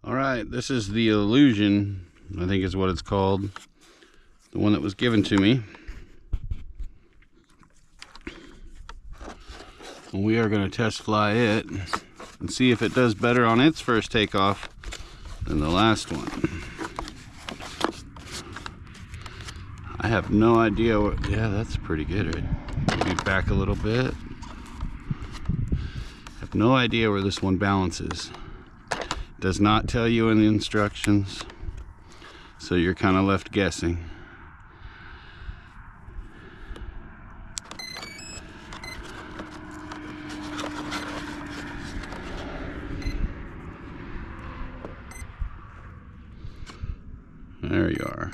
Alright, this is the Illusion, I think is what it's called. The one that was given to me. And we are going to test fly it and see if it does better on its first takeoff than the last one. I have no idea what, yeah, that's pretty good, right? Maybe back a little bit. I have no idea where this one balances. Does not tell you in the instructions, so you're kind of left guessing. There you are.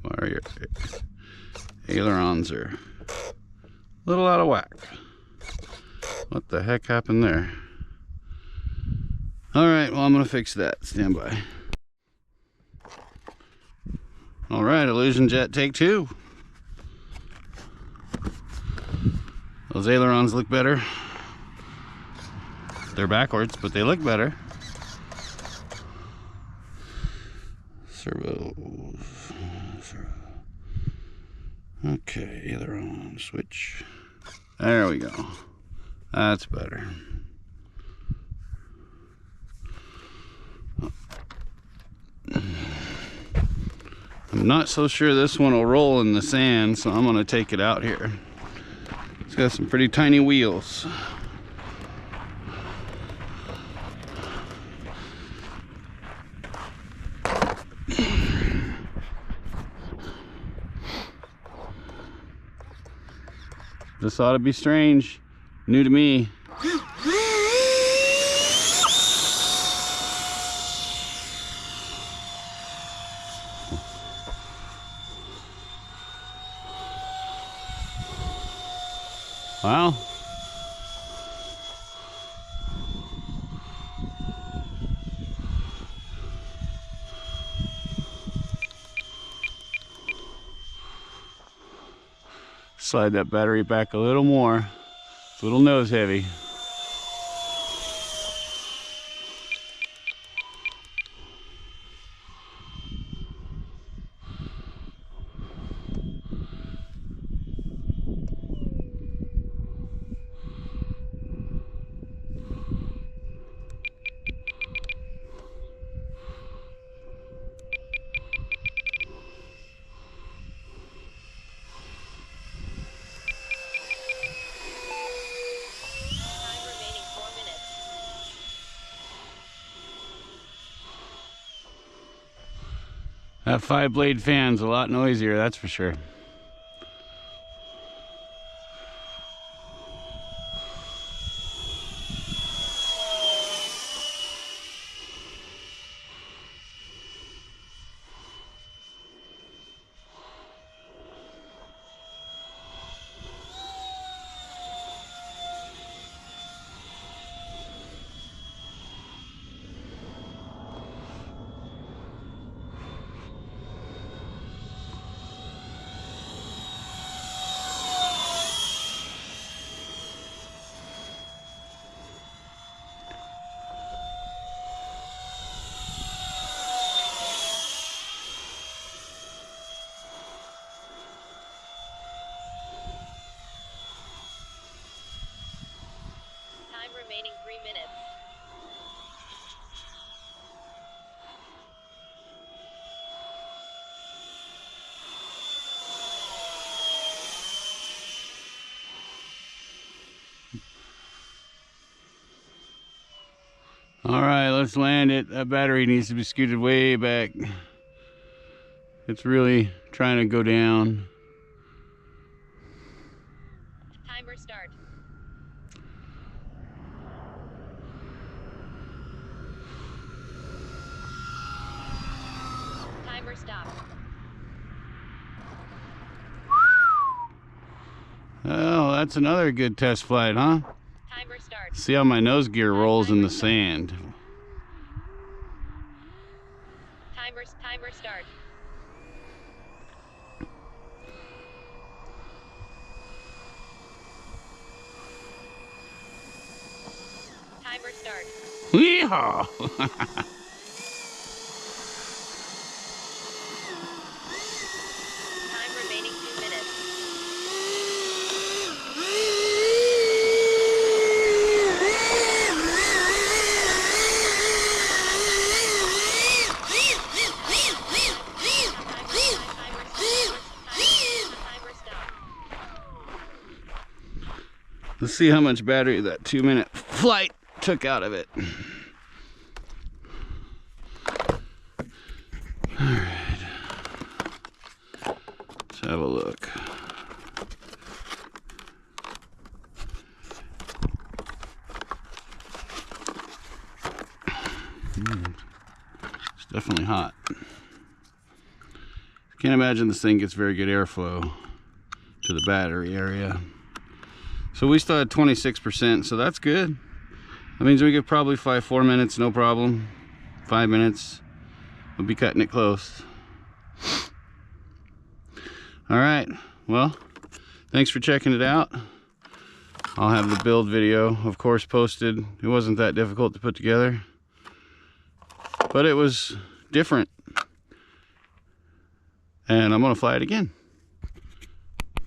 Why your ailerons are a little out of whack. What the heck happened there? Alright, well, I'm going to fix that. Stand by. Alright, Illusion Jet, take two. Those ailerons look better. They're backwards, but they look better. Servos. Okay, aileron switch. There we go. That's better. I'm not so sure this one will roll in the sand, so I'm going to take it out here. It's got some pretty tiny wheels. This ought to be strange. New to me. Wow. Slide that battery back a little more. It's a little nose heavy. That 5-blade fan's a lot noisier, that's for sure. Remaining 3 minutes. All right, let's land it. That battery needs to be scooted way back. It's really trying to go down. Timer start. Timer stop. Oh, that's another good test flight, huh? Timer start. See how my nose gear rolls in the sand. Timer start. Timer start. Yeehaw! Time remaining 2 minutes. Timer stop. Let's see how much battery that 2-minute flight took out of it. Alright. Let's have a look. It's definitely hot. Can't imagine this thing gets very good airflow to the battery area. So we still had 26%, so that's good. That means we could probably fly 4 minutes, no problem. 5 minutes, we'll be cutting it close. All right, well, thanks for checking it out. I'll have the build video, of course, posted. It wasn't that difficult to put together, but it was different. And I'm gonna fly it again.